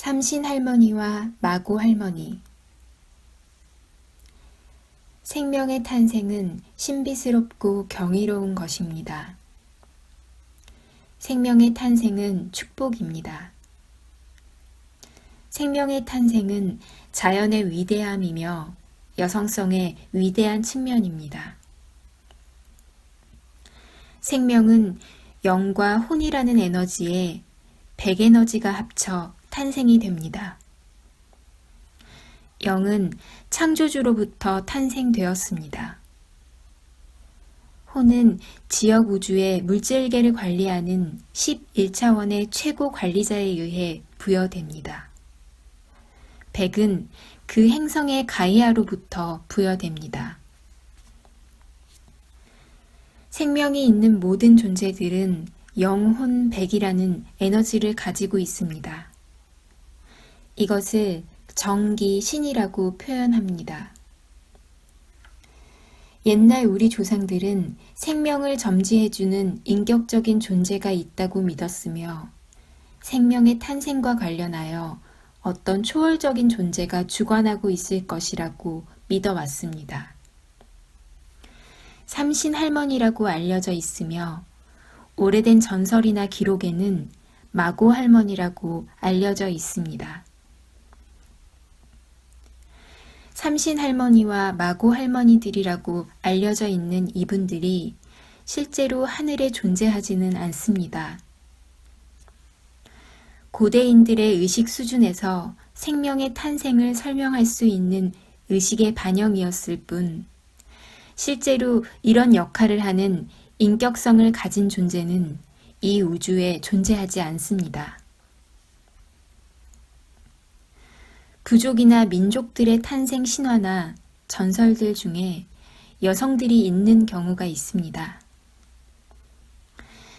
삼신할머니와 마고할머니. 생명의 탄생은 신비스럽고 경이로운 것입니다. 생명의 탄생은 축복입니다. 생명의 탄생은 자연의 위대함이며 여성성의 위대한 측면입니다. 생명은 영과 혼이라는 에너지에 백에너지가 합쳐 탄생이 됩니다. 영은 창조주로부터 탄생되었습니다. 혼은 지역 우주의 물질계를 관리하는 11차원의 최고 관리자에 의해 부여됩니다. 백은 그 행성의 가이아로부터 부여됩니다. 생명이 있는 모든 존재들은 영혼 백이라는 에너지를 가지고 있습니다. 이것을 정기 신이라고 표현합니다. 옛날 우리 조상들은 생명을 점지해주는 인격적인 존재가 있다고 믿었으며 생명의 탄생과 관련하여 어떤 초월적인 존재가 주관하고 있을 것이라고 믿어왔습니다. 삼신할머니라고 알려져 있으며 오래된 전설이나 기록에는 마고할머니라고 알려져 있습니다. 삼신할머니와 마고할머니들이라고 알려져 있는 이분들이 실제로 하늘에 존재하지는 않습니다. 고대인들의 의식 수준에서 생명의 탄생을 설명할 수 있는 의식의 반영이었을 뿐, 실제로 이런 역할을 하는 인격성을 가진 존재는 이 우주에 존재하지 않습니다. 부족이나 민족들의 탄생 신화나 전설들 중에 여성들이 있는 경우가 있습니다.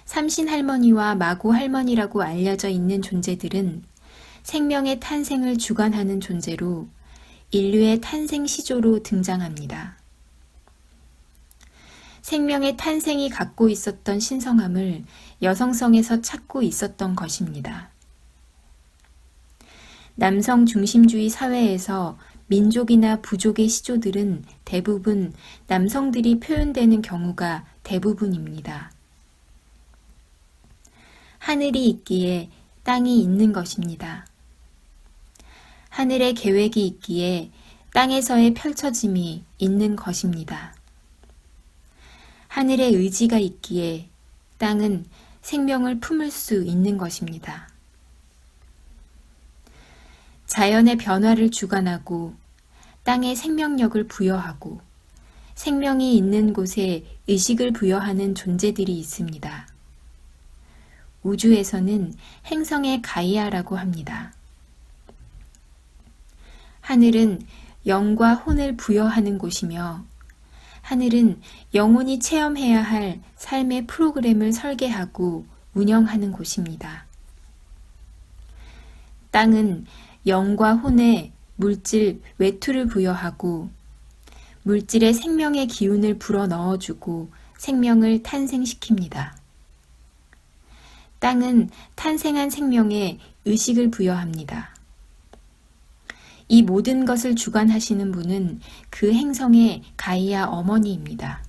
삼신할머니와 마고할머니라고 알려져 있는 존재들은 생명의 탄생을 주관하는 존재로 인류의 탄생 시조로 등장합니다. 생명의 탄생이 갖고 있었던 신성함을 여성성에서 찾고 있었던 것입니다. 남성 중심주의 사회에서 민족이나 부족의 시조들은 대부분 남성들이 표현되는 경우가 대부분입니다. 하늘이 있기에 땅이 있는 것입니다. 하늘의 계획이 있기에 땅에서의 펼쳐짐이 있는 것입니다. 하늘의 의지가 있기에 땅은 생명을 품을 수 있는 것입니다. 자연의 변화를 주관하고 땅에 생명력을 부여하고 생명이 있는 곳에 의식을 부여하는 존재들이 있습니다. 우주에서는 행성의 가이아라고 합니다. 하늘은 영과 혼을 부여하는 곳이며 하늘은 영혼이 체험해야 할 삶의 프로그램을 설계하고 운영하는 곳입니다. 땅은 영과 혼에 물질, 외투를 부여하고 물질에 생명의 기운을 불어넣어주고 생명을 탄생시킵니다. 땅은 탄생한 생명에 의식을 부여합니다. 이 모든 것을 주관하시는 분은 그 행성의 가이아 어머니입니다.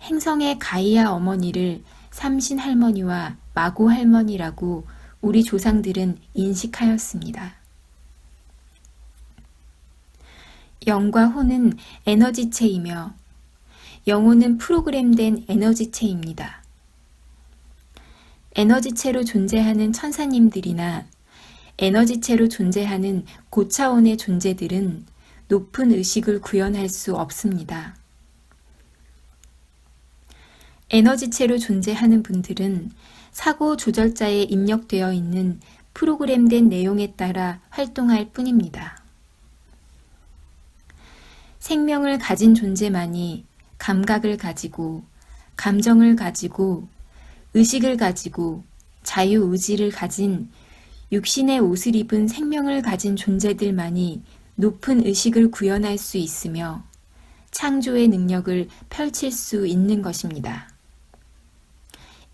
행성의 가이아 어머니를 삼신할머니와 마고할머니라고 우리 조상들은 인식하였습니다. 영과 혼은 에너지체이며 영혼은 프로그램된 에너지체입니다. 에너지체로 존재하는 천사님들이나 에너지체로 존재하는 고차원의 존재들은 높은 의식을 구현할 수 없습니다. 에너지체로 존재하는 분들은 사고 조절자에 입력되어 있는 프로그램된 내용에 따라 활동할 뿐입니다. 생명을 가진 존재만이 감각을 가지고, 감정을 가지고, 의식을 가지고, 자유의지를 가진 육신의 옷을 입은 생명을 가진 존재들만이 높은 의식을 구현할 수 있으며 창조의 능력을 펼칠 수 있는 것입니다.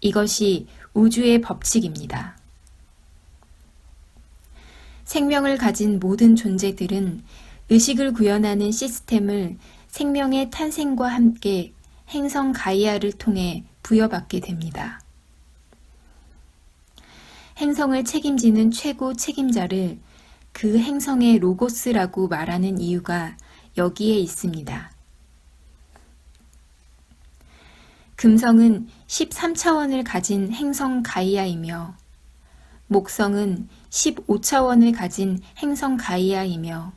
이것이 우주의 법칙입니다. 생명을 가진 모든 존재들은 의식을 구현하는 시스템을 생명의 탄생과 함께 행성 가이아를 통해 부여받게 됩니다. 행성을 책임지는 최고 책임자를 그 행성의 로고스라고 말하는 이유가 여기에 있습니다. 금성은 13차원을 가진 행성 가이아이며 목성은 15차원을 가진 행성 가이아이며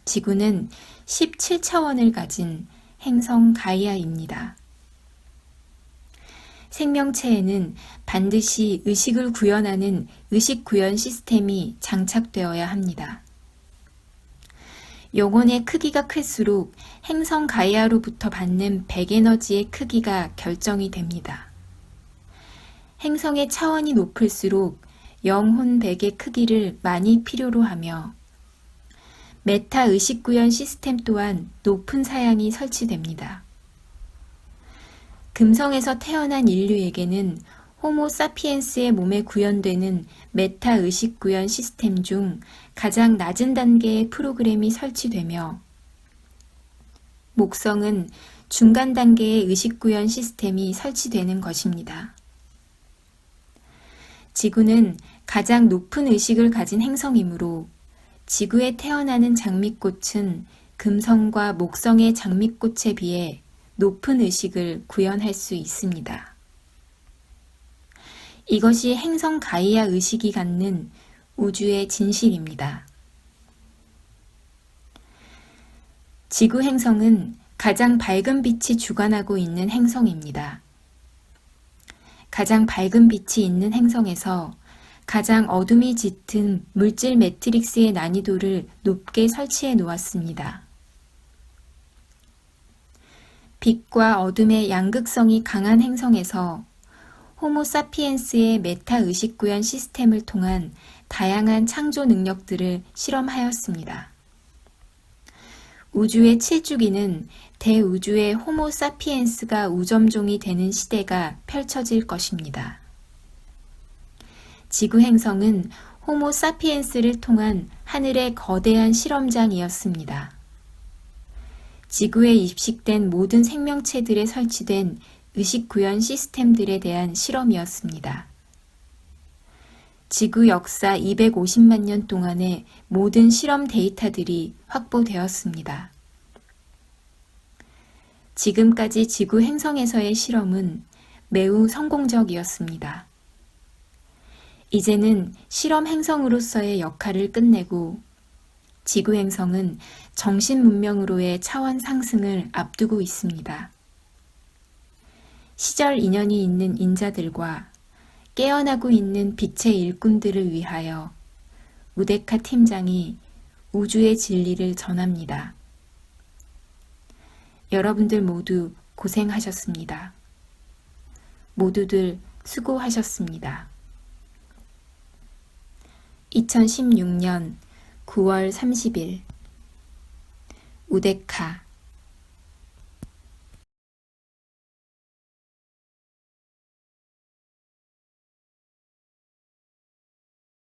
지구는 17차원을 가진 행성 가이아입니다. 생명체에는 반드시 의식을 구현하는 의식 구현 시스템이 장착되어야 합니다. 영혼의 크기가 클수록 행성 가이아로부터 받는 백에너지의 크기가 결정이 됩니다. 행성의 차원이 높을수록 영혼 백의 크기를 많이 필요로 하며 메타 의식 구현 시스템 또한 높은 사양이 설치됩니다. 금성에서 태어난 인류에게는 호모 사피엔스의 몸에 구현되는 메타 의식 구현 시스템 중 가장 낮은 단계의 프로그램이 설치되며 목성은 중간 단계의 의식 구현 시스템이 설치되는 것입니다. 지구는 가장 높은 의식을 가진 행성이므로 지구에 태어나는 장미꽃은 금성과 목성의 장미꽃에 비해 높은 의식을 구현할 수 있습니다. 이것이 행성 가이아 의식이 갖는 우주의 진실입니다. 지구 행성은 가장 밝은 빛이 주관하고 있는 행성입니다. 가장 밝은 빛이 있는 행성에서 가장 어둠이 짙은 물질 매트릭스의 난이도를 높게 설치해 놓았습니다. 빛과 어둠의 양극성이 강한 행성에서 호모 사피엔스의 메타 의식 구현 시스템을 통한 다양한 창조 능력들을 실험하였습니다. 우주의 7주기는 대우주의 호모 사피엔스가 우점종이 되는 시대가 펼쳐질 것입니다. 지구 행성은 호모 사피엔스를 통한 하늘의 거대한 실험장이었습니다. 지구에 입식된 모든 생명체들에 설치된 의식 구현 시스템들에 대한 실험이었습니다. 지구 역사 250만 년 동안의 모든 실험 데이터들이 확보되었습니다. 지금까지 지구 행성에서의 실험은 매우 성공적이었습니다. 이제는 실험 행성으로서의 역할을 끝내고 지구 행성은 정신 문명으로의 차원 상승을 앞두고 있습니다. 시절 인연이 있는 인자들과 깨어나고 있는 빛의 일꾼들을 위하여 우데카 팀장이 우주의 진리를 전합니다. 여러분들 모두 고생하셨습니다. 모두들 수고하셨습니다. 2016년 9월 30일 우데카